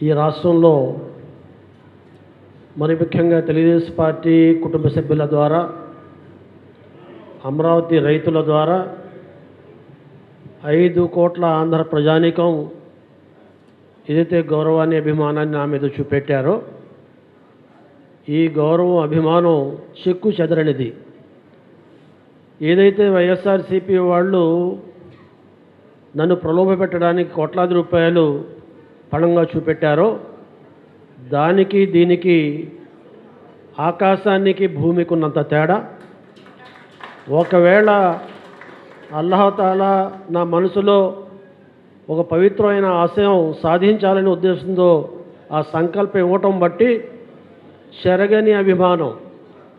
ఈ రాష్ట్రంలో మరి ముఖ్యంగా తెలుగుదేశం పార్టీ కుటుంబ సభ్యుల ద్వారా, అమరావతి రైతుల ద్వారా 5 కోట్ల ఆంధ్ర ప్రజానీకం ఏదైతే గౌరవాన్ని, అభిమానాన్ని నా మీద చూపెట్టారో, ఈ గౌరవం, అభిమానం చెక్కు చెదరనిది. ఏదైతే వైఎస్ఆర్సీపీ వాళ్ళు నన్ను ప్రలోభపెట్టడానికి కోట్లాది రూపాయలు పణంగా చూపెట్టారో, దానికి దీనికి ఆకాశానికి భూమికి ఉన్నంత తేడా. ఒకవేళ అల్లాహతాలా నా మనసులో ఒక పవిత్రమైన ఆశయం సాధించాలనే ఉద్దేశంతో ఆ సంకల్పం ఇవ్వటం బట్టి చెరగని అభిమానం,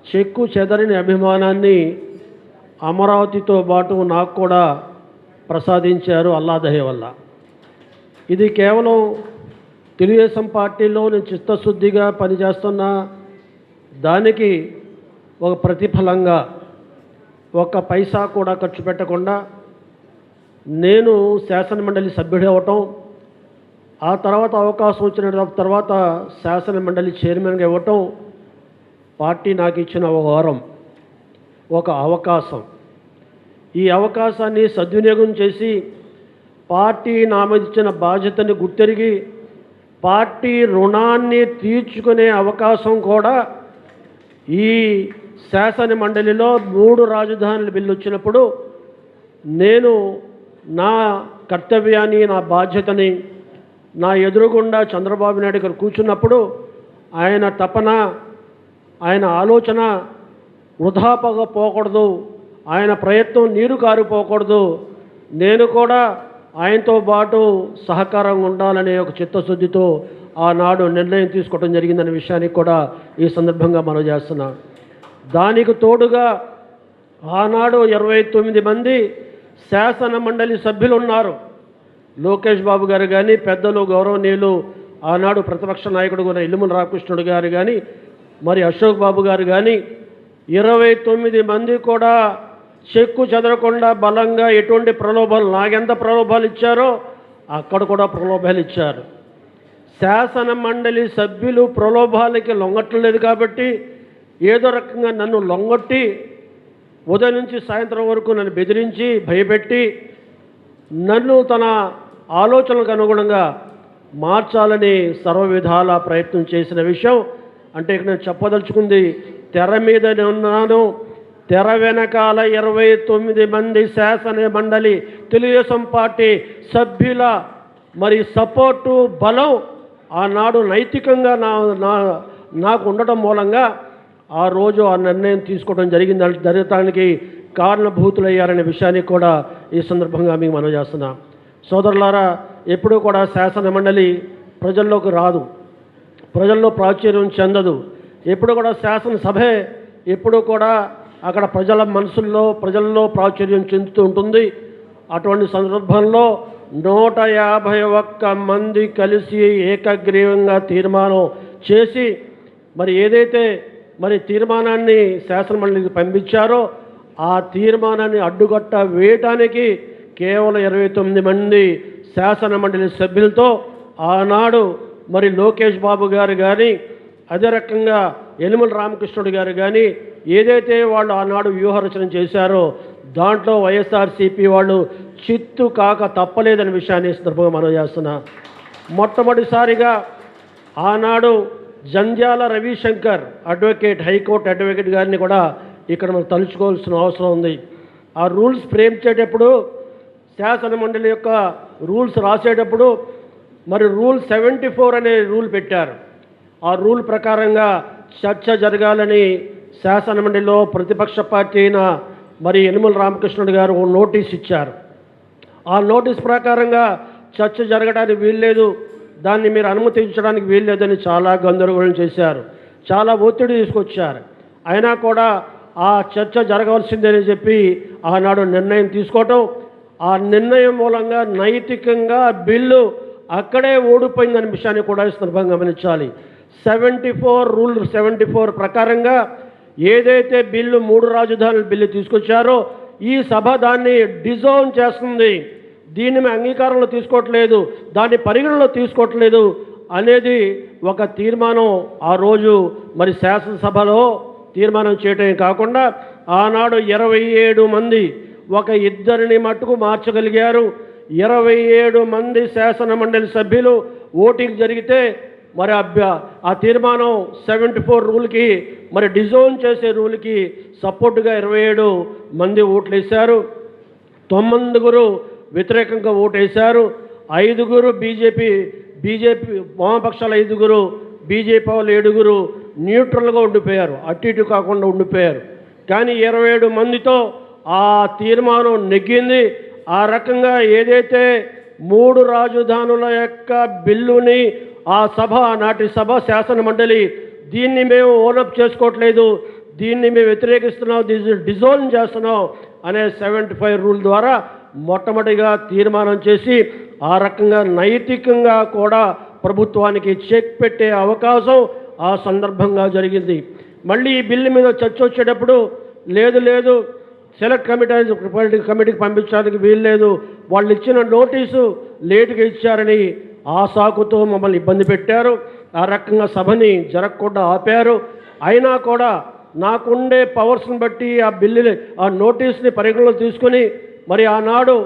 చెక్కు చెదరని అభిమానాన్ని అమరావతితో పాటు నాకు కూడా ప్రసాదించారు అల్లా దయ వల్ల. ఇది కేవలం తెలుగుదేశం పార్టీలో నేను చిత్తశుద్ధిగా పనిచేస్తున్న దానికి ఒక ప్రతిఫలంగా ఒక్క పైసా కూడా ఖర్చు పెట్టకుండా నేను శాసనమండలి సభ్యుడు అవ్వటం, ఆ తర్వాత అవకాశం వచ్చిన తర్వాత శాసనమండలి చైర్మన్గా ఇవ్వటం పార్టీ నాకు ఇచ్చిన ఒక వరం, ఒక అవకాశం. ఈ అవకాశాన్ని సద్వినియోగం చేసి పార్టీ నా మీద ఇచ్చిన బాధ్యతని గుర్తెరిగి పార్టీ రుణాన్ని తీర్చుకునే అవకాశం కూడా ఈ శాసన మండలిలో 3 రాజధానుల బిల్లు వచ్చినప్పుడు నేను నా కర్తవ్యాన్ని, నా బాధ్యతని, నా ఎదురుగుండా చంద్రబాబు నాయుడు గారు కూర్చున్నప్పుడు ఆయన తపన, ఆయన ఆలోచన వృధా పోకూడదు, ఆయన ప్రయత్నం నీరు కారిపోకూడదు, నేను కూడా ఆయనతో పాటు సహకారంగా ఉండాలనే ఒక చిత్తశుద్ధితో ఆనాడు నిర్ణయం తీసుకోవడం జరిగిందనే విషయానికి కూడా ఈ సందర్భంగా మనం చేస్తున్నాం. దానికి తోడుగా ఆనాడు 29 మంది శాసన మండలి సభ్యులు ఉన్నారు. లోకేష్ బాబు గారు కానీ, పెద్దలు గౌరవనీయులు ఆనాడు ప్రతిపక్ష నాయకుడు కూడా ఇల్లుమల రామకృష్ణుడు గారు కానీ, మరి అశోక్ బాబు గారు కానీ, 29 మంది కూడా చెక్కు చెదరకుండా బలంగా ఎటువంటి ప్రలోభాలు, నాకెంత ప్రలోభాలు ఇచ్చారో అక్కడ కూడా ప్రలోభాలు ఇచ్చారు. శాసన మండలి సభ్యులు ప్రలోభాలకి లొంగట్లేదు కాబట్టి ఏదో రకంగా నన్ను లొంగొట్టి ఉదయం నుంచి సాయంత్రం వరకు నన్ను బెదిరించి, భయపెట్టి నన్ను తన ఆలోచనలకు అనుగుణంగా మార్చాలని సర్వవిధాల ప్రయత్నం చేసిన విషయం అంటే ఇక్కడ నేను చెప్పదలుచుకుంది, తెర మీద ఉన్నాను, తెర వెనకాల 29 మంది శాసన మండలి తెలుగుదేశం పార్టీ సభ్యుల మరి సపోర్టు, బలం ఆనాడు నైతికంగా నాకు ఉండటం మూలంగా ఆ రోజు ఆ నిర్ణయం తీసుకోవడం జరగటానికి కారణభూతులయ్యారనే విషయానికి కూడా ఈ సందర్భంగా మీకు మనవి చేస్తున్నాం. సోదరులారా, ఎప్పుడూ కూడా శాసన మండలి ప్రజల్లోకి రాదు, ప్రజల్లో ప్రాచుర్యం చెందదు. ఎప్పుడు కూడా శాసనసభే ఎప్పుడు కూడా అక్కడ ప్రజల మనసుల్లో, ప్రజల్లో ప్రాచుర్యం చెందుతూ ఉంటుంది. అటువంటి సందర్భంలో 151 మంది కలిసి ఏకగ్రీవంగా తీర్మానం చేసి మరి ఏదైతే మరి తీర్మానాన్ని శాసనమండలికి పంపించారో ఆ తీర్మానాన్ని అడ్డుగట్ట వేయటానికి కేవలం 29 మంది శాసనమండలి సభ్యులతో ఆనాడు మరి లోకేష్ బాబు గారు కానీ, అదే రకంగా యనమల రామకృష్ణుడు గారు కానీ ఏదైతే వాళ్ళు ఆనాడు వ్యూహరచన చేశారో దాంట్లో వైఎస్ఆర్సీపీ వాళ్ళు చిత్తు కాక తప్పలేదనే విషయాన్ని సందర్భంగా మనం చేస్తున్నా. మొట్టమొదటిసారిగా ఆనాడు Jandhyala Ravishankar advocate, high court advocate గారిని కూడా ఇక్కడ మనం తలుచుకోవాల్సిన అవసరం ఉంది. ఆ రూల్స్ ఫ్రేమ్ చేసేటప్పుడు, శాసన మండలి యొక్క రూల్స్ రాసేటప్పుడు మరి రూల్ 74 అనే రూల్ పెట్టారు. ఆ రూల్ ప్రకారంగా చర్చ జరగాలని శాసన మండలిలో ప్రతిపక్ష పార్టీ అయిన మరి యనమల రామకృష్ణుడు గారు నోటీస్ ఇచ్చారు. ఆ నోటీస్ ప్రకారంగా చర్చ జరగడానికి వీల్లేదు, దాన్ని మీరు అనుమతించడానికి వీల్లేదని చాలా గందరగోళం చేశారు, చాలా ఒత్తిడి తీసుకొచ్చారు. అయినా కూడా ఆ చర్చ జరగవలసిందని చెప్పి ఆనాడు నిర్ణయం తీసుకోవటం, ఆ నిర్ణయం మూలంగా నైతికంగా బిల్లు అక్కడే ఓడిపోయిందనే విషయాన్ని కూడా ఈ సందర్భంగా గమనించాలి. 74 రూల్ 74 ప్రకారంగా ఏదైతే బిల్లు 3 రాజధానుల బిల్లు తీసుకొచ్చారో ఈ సభ దాన్ని డిజోన్ చేస్తుంది, దీన్ని మేము అంగీకారంలో తీసుకోవట్లేదు, దాన్ని పరిగణలో తీసుకోవట్లేదు అనేది ఒక తీర్మానం ఆ రోజు మరి శాసనసభలో తీర్మానం చేయటమే కాకుండా ఆనాడు 27 మంది ఒక ఇద్దరిని మట్టుకు మార్చగలిగారు. 27 మంది శాసన మండలి సభ్యులు ఓటింగ్ జరిగితే మరి ఆ తీర్మానం 74 రూల్కి మరి డిజోన్ చేసే రూల్కి సపోర్టుగా 27 మంది ఓట్లేశారు. 9 వ్యతిరేకంగా ఓటేశారు. 5 బీజేపీ వామపక్షాల 5, బీజేపీ వాళ్ళు 7 న్యూట్రల్గా ఉండిపోయారు, అటు ఇటు కాకుండా ఉండిపోయారు. కానీ 27 మందితో ఆ తీర్మానం నెగ్గింది. ఆ రకంగా ఏదైతే 3 రాజధానుల యొక్క బిల్లుని ఆ సభ, నాటి సభ శాసన మండలి దీన్ని మేము ఓనప్ చేసుకోవట్లేదు, దీన్ని మేము వ్యతిరేకిస్తున్నాం, డిజోల్వ్ చేస్తున్నాం అనే 75 రూల్ ద్వారా మొట్టమొదటిగా తీర్మానం చేసి ఆ రకంగా నైతికంగా కూడా ప్రభుత్వానికి చెక్ పెట్టే అవకాశం ఆ సందర్భంగా జరిగింది. మళ్ళీ ఈ బిల్లు మీద చర్చ వచ్చేటప్పుడు లేదు సెలెక్ట్ కమిటీకి పంపించడానికి వీల్లేదు, వాళ్ళు ఇచ్చిన నోటీసు లేటుగా ఇచ్చారని ఆ సాకుతో మమ్మల్ని ఇబ్బంది పెట్టారు. ఆ రకంగా సభని జరగకుండా ఆపారు. అయినా కూడా నాకుండే పవర్స్ని బట్టి ఆ నోటీస్ని పరిగణలో తీసుకుని మరి ఆనాడు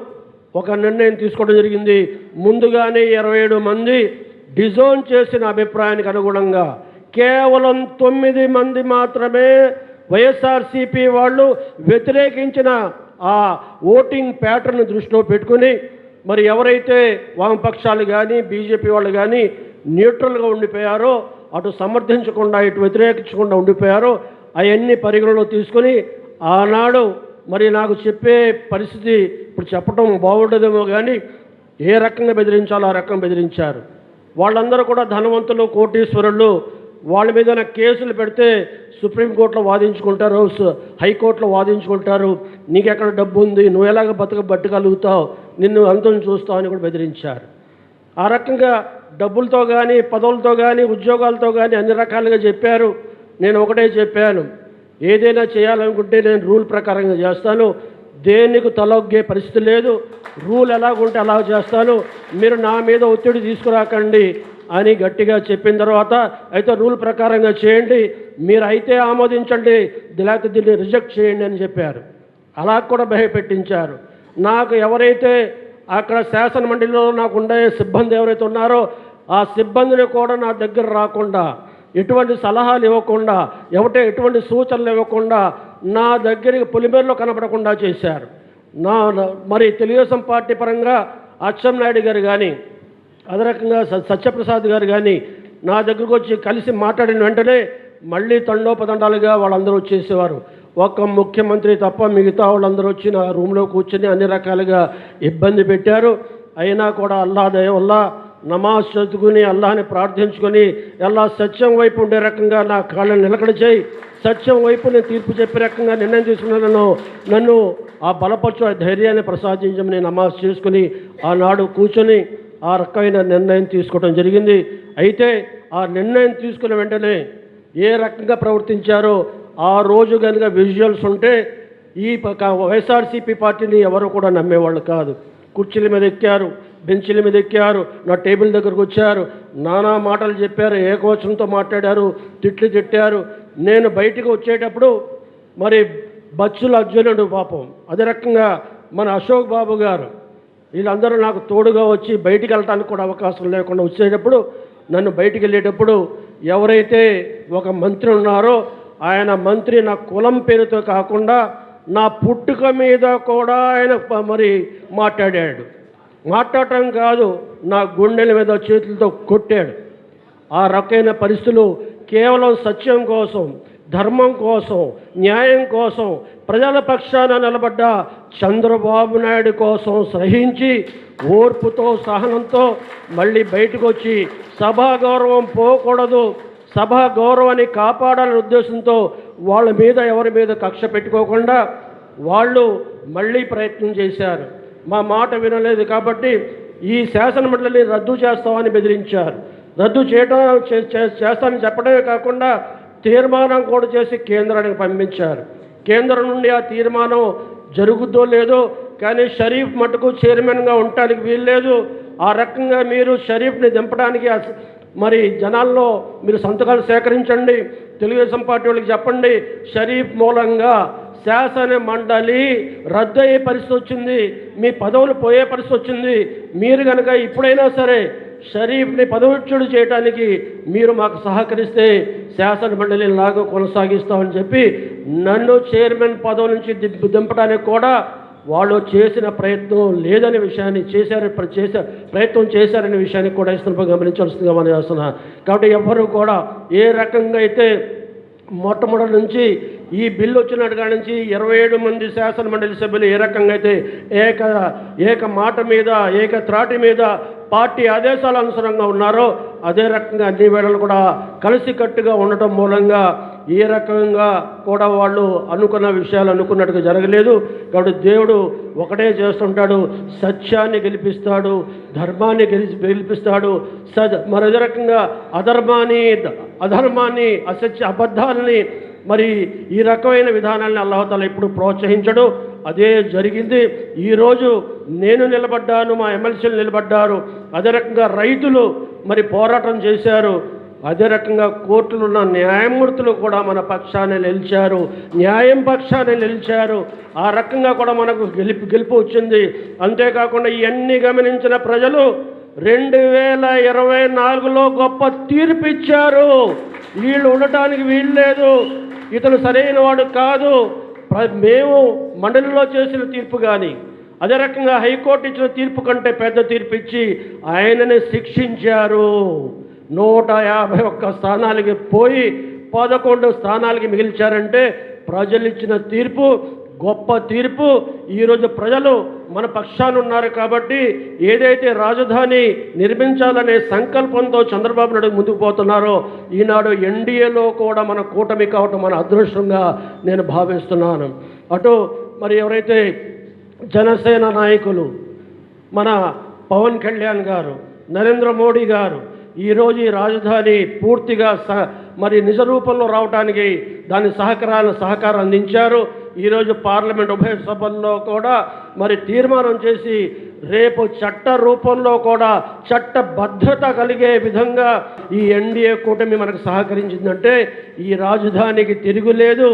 ఒక నిర్ణయం తీసుకోవడం జరిగింది. ముందుగానే 27 మంది డిజోన్ చేసిన అభిప్రాయానికి అనుగుణంగా కేవలం 9 మంది మాత్రమే వైఎస్ఆర్సీపీ వాళ్ళు వ్యతిరేకించిన ఆ ఓటింగ్ ప్యాటర్న్ దృష్టిలో పెట్టుకుని మరి ఎవరైతే వామపక్షాలు కానీ బీజేపీ వాళ్ళు కానీ న్యూట్రల్గా ఉండిపోయారో, అటు సమర్థించకుండా ఇటు వ్యతిరేకించకుండా ఉండిపోయారో అవన్నీ పరిగణలో తీసుకొని ఆనాడు మరి నాకు చెప్పే పరిస్థితి ఇప్పుడు చెప్పడం బాగుండదేమో కానీ ఏ రకంగా బెదిరించాలో ఆ రకంగా బెదిరించారు. వాళ్ళందరూ కూడా ధనవంతులు, కోటీశ్వరులు. వాళ్ళ మీద కేసులు పెడితే సుప్రీంకోర్టులో వాదించుకుంటారు, హైకోర్టులో వాదించుకుంటారు. నీకెక్కడ డబ్బు ఉంది, నువ్వు ఎలాగ బట్టగలుగుతావు, నిన్ను అంతం చూస్తావు అని కూడా బెదిరించారు. ఆ రకంగా డబ్బులతో కానీ పదవులతో కానీ ఉద్యోగాలతో కానీ అన్ని రకాలుగా చెప్పారు. నేను ఒకటే చెప్పాను, ఏదైనా చేయాలనుకుంటే నేను రూల్ ప్రకారంగా చేస్తాను, దేనికి తలొగ్గే పరిస్థితి లేదు, రూల్ ఎలాగుంటే అలా చేస్తాను, మీరు నా మీద ఒత్తిడి తీసుకురాకండి అని గట్టిగా చెప్పిన తర్వాత అయితే రూల్ ప్రకారంగా చేయండి, మీరు అయితే ఆమోదించండి, లేకపోతే దీన్ని రిజెక్ట్ చేయండి అని చెప్పారు. అలా కూడా భయపెట్టించారు. నాకు ఎవరైతే అక్కడ శాసన మండలిలో నాకు ఉండే సిబ్బంది ఎవరైతే ఉన్నారో ఆ సిబ్బందిని కూడా నా దగ్గర రాకుండా, ఎటువంటి సలహాలు ఇవ్వకుండా, ఎటువంటి సూచనలు ఇవ్వకుండా నా దగ్గరికి పొలిమేరలో కనపడకుండా చేశారు. మరి తెలుగుదేశం పార్టీ పరంగా అచ్చెన్నాయుడు గారు కానీ అదే రకంగా సత్యప్రసాద్ గారు కానీ నా దగ్గరకు వచ్చి కలిసి మాట్లాడిన వెంటనే మళ్ళీ తండోపతండాలుగా వాళ్ళందరూ వచ్చేసేవారు. ఒక్క ముఖ్యమంత్రి తప్ప మిగతా వాళ్ళందరూ వచ్చి నా రూమ్లో కూర్చొని అన్ని రకాలుగా ఇబ్బంది పెట్టారు. అయినా కూడా అల్లా దయ వల్ల నమాజ్ చదువుకుని అల్లాని ప్రార్థించుకొని అల్లా సత్యం వైపు ఉండే రకంగా నా కాళ్ళని నిలకడ చేయి, సత్యం వైపు నేను తీర్పు చెప్పే రకంగా నిర్ణయం తీసుకున్నాను. నన్ను ఆ బలపరచు, ఆ ధైర్యాన్ని ప్రసాదించమని నమాజ్ చేసుకుని ఆనాడు కూర్చొని ఆ రకమైన నిర్ణయం తీసుకోవడం జరిగింది. అయితే ఆ నిర్ణయం తీసుకున్న వెంటనే ఏ రకంగా ప్రవర్తించారో ఆ రోజు కనుక విజువల్స్ ఉంటే ఈ వైఎస్ఆర్సీపీ పార్టీని ఎవరు కూడా నమ్మేవాళ్ళు కాదు. కుర్చీల మీద ఎక్కారు, బెంచీల మీద ఎక్కారు, నా టేబుల్ దగ్గరకు వచ్చారు, నానా మాటలు చెప్పారు, ఏకవచనంతో మాట్లాడారు, తిట్టారు. నేను బయటికి వచ్చేటప్పుడు మరి బచ్చుల అర్జునుడు పాపం, అదే రకంగా మన అశోక్ బాబు గారు వీళ్ళందరూ నాకు తోడుగా వచ్చి బయటికి వెళ్ళడానికి కూడా అవకాశం లేకుండా వచ్చేటప్పుడు, నన్ను బయటికి వెళ్ళేటప్పుడు ఎవరైతే ఒక మంత్రి ఉన్నారో ఆయన మంత్రి నా కులం పేరుతో కాకుండా నా పుట్టుక మీద కూడా ఆయన మరి మాట్లాడటం కాదు, నా గుండెల మీద చేతులతో కొట్టాడు. ఆ రకమైన పరిస్థితులు కేవలం సత్యం కోసం, ధర్మం కోసం, న్యాయం కోసం, ప్రజల పక్షాన నిలబడ్డ చంద్రబాబు నాయుడు కోసం సహించి ఓర్పుతో సహనంతో మళ్ళీ బయటకు వచ్చి సభా గౌరవం పోకూడదు, సభా గౌరవాన్ని కాపాడాలనే ఉద్దేశంతో వాళ్ళ మీద ఎవరి మీద కక్ష పెట్టుకోకుండా వాళ్ళు మళ్ళీ ప్రయత్నం చేశారు. మా మాట వినలేదు కాబట్టి ఈ శాసనమండలిని రద్దు చేస్తామని బెదిరించారు. రద్దు చేస్తానని చెప్పడమే కాకుండా తీర్మానం కూడా చేసి కేంద్రానికి పంపించారు. కేంద్రం నుండి ఆ తీర్మానం జరుగుద్దో లేదో కానీ షరీఫ్ మటుకు చైర్మన్గా ఉండటానికి వీల్లేదు. ఆ రకంగా మీరు షరీఫ్ని దింపడానికి మరి జనాల్లో మీరు సంతకాలు సేకరించండి. తెలుగుదేశం పార్టీ వాళ్ళకి చెప్పండి, షరీఫ్ మూలంగా శాసన మండలి రద్దు అయ్యే పరిస్థితి వచ్చింది, మీ పదవులు పోయే పరిస్థితి వచ్చింది. మీరు కనుక ఇప్పుడైనా సరే షరీఫ్ని పదవిచ్యుడు చేయడానికి మీరు మాకు సహకరిస్తే శాసన మండలి లాగా కొనసాగిస్తామని చెప్పి నన్ను చైర్మన్ పదవి నుంచి దింపడానికి కూడా వాళ్ళు చేసిన ప్రయత్నం లేదనే విషయాన్ని ప్రయత్నం చేశారనే విషయాన్ని కూడా ఇస్తున్న గమనించాల్సిందిగా మనం చేస్తున్నా. కాబట్టి ఎవరు కూడా ఏ రకంగా అయితే మొట్టమొదటి నుంచి ఈ బిల్లు వచ్చినట్టు కాడి నుంచి 27 మంది శాసన మండలి సభ్యులు ఏ రకంగా అయితే ఏక మాట మీద త్రాటి మీద పార్టీ ఆదేశాల అనుసారంగా ఉన్నారో అదే రకంగా అన్ని వేళలు కూడా కలిసికట్టుగా ఉండటం మూలంగా ఏ రకంగా కూడా వాళ్ళు అనుకున్న విషయాలు అనుకున్నట్టుగా జరగలేదు. కాబట్టి దేవుడు ఒకటే చేస్తుంటాడు, సత్యాన్ని గెలిపిస్తాడు, ధర్మాన్ని గెలిపిస్తాడు. మరి అదే రకంగా అధర్మాన్ని అబద్ధాలని మరి ఈ రకమైన విధానాన్ని అల్లాహ్ ఇప్పుడు ప్రోత్సహించడు. అదే జరిగింది. ఈరోజు నేను నిలబడ్డాను, మా ఎమ్మెల్సీలు నిలబడ్డారు, అదే రకంగా రైతులు మరి పోరాటం చేశారు, అదే రకంగా కోర్టులో ఉన్న న్యాయమూర్తులు కూడా మన పక్షాన్ని నిలిచారు, న్యాయం పక్షాన్ని నిలిచారు. ఆ రకంగా కూడా మనకు గెలుపు వచ్చింది. అంతేకాకుండా ఇవన్నీ గమనించిన ప్రజలు 2024లో గొప్ప తీర్పు ఇచ్చారు. వీళ్ళు ఉండటానికి వీలు లేదు, ఇతను సరైన వాడు కాదు. మేము మండలిలో చేసిన తీర్పు కానీ అదే రకంగా హైకోర్టు ఇచ్చిన తీర్పు కంటే పెద్ద తీర్పు ఇచ్చి ఆయనని శిక్షించారు. 151 స్థానాలకి పోయి 11 స్థానాలకి మిగిల్చారంటే ప్రజలు ఇచ్చిన తీర్పు గొప్ప తీర్పు. ఈరోజు ప్రజలు మన పక్షాన ఉన్నారు కాబట్టి ఏదైతే రాజధాని నిర్మించాలనే సంకల్పంతో చంద్రబాబు నాయుడు ముందుకు పోతున్నారో ఈనాడు ఎన్డీఏలో కూడా మన కూటమి కావటం మన అదృష్టంగా నేను భావిస్తున్నాను. అటు మరి ఎవరైతే జనసేన నాయకులు మన పవన్ కళ్యాణ్ గారు, నరేంద్ర మోడీ గారు ఈరోజు ఈ రాజధాని పూర్తిగా మరి నిజ రూపంలో రావడానికి దాని సహకారం అందించారు. ఈరోజు పార్లమెంట్ ఉభయ సభల్లో కూడా మరి తీర్మానం చేసి రేపు చట్ట రూపంలో కూడా చట్టబద్ధత కలిగే విధంగా ఈ ఎన్డీఏ కూటమి మనకు సహకరించిందంటే ఈ రాజధానికి తిరుగులేదు,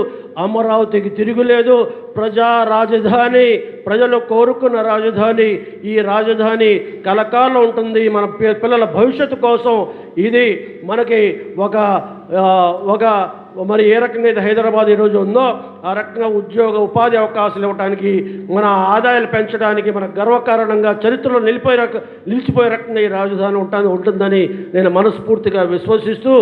అమరావతికి తిరుగులేదు. ప్రజా రాజధాని, ప్రజలు కోరుకున్న రాజధాని. ఈ రాజధాని కలకాలం ఉంటుంది. మన పిల్లల భవిష్యత్తు కోసం ఇది మనకి ఒక మరి ఏ రకంగా అయితే హైదరాబాద్ ఈరోజు ఉందో ఆ రకంగా ఉపాధి అవకాశాలు ఇవ్వడానికి, మన ఆదాయాలు పెంచడానికి, మన గర్వకారణంగా చరిత్రలో నిలిచిపోయే రకంగా ఈ రాజధాని ఉంటుందని నేను మనస్ఫూర్తిగా విశ్వసిస్తూ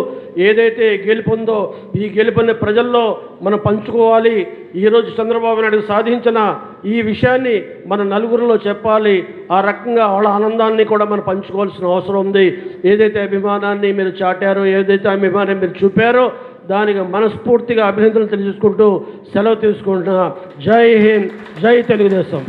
ఏదైతే గెలుపుందో ఈ గెలుపుని ప్రజల్లో మనం పంచుకోవాలి. ఈరోజు చంద్రబాబు నాయుడు సాధించిన ఈ విషయాన్ని మన నలుగురిలో చెప్పాలి. ఆ రకంగా వాళ్ళ ఆనందాన్ని కూడా మనం పంచుకోవాల్సిన అవసరం ఉంది. ఏదైతే అభిమానాన్ని మీరు చాటారో, ఏదైతే అభిమానాన్ని మీరు చూపారో దానికి మనస్ఫూర్తిగా అభినందనలు తెలియజేసుకుంటూ సెలవు తీసుకుంటున్నా. జై హింద్, జై తెలుగుదేశం.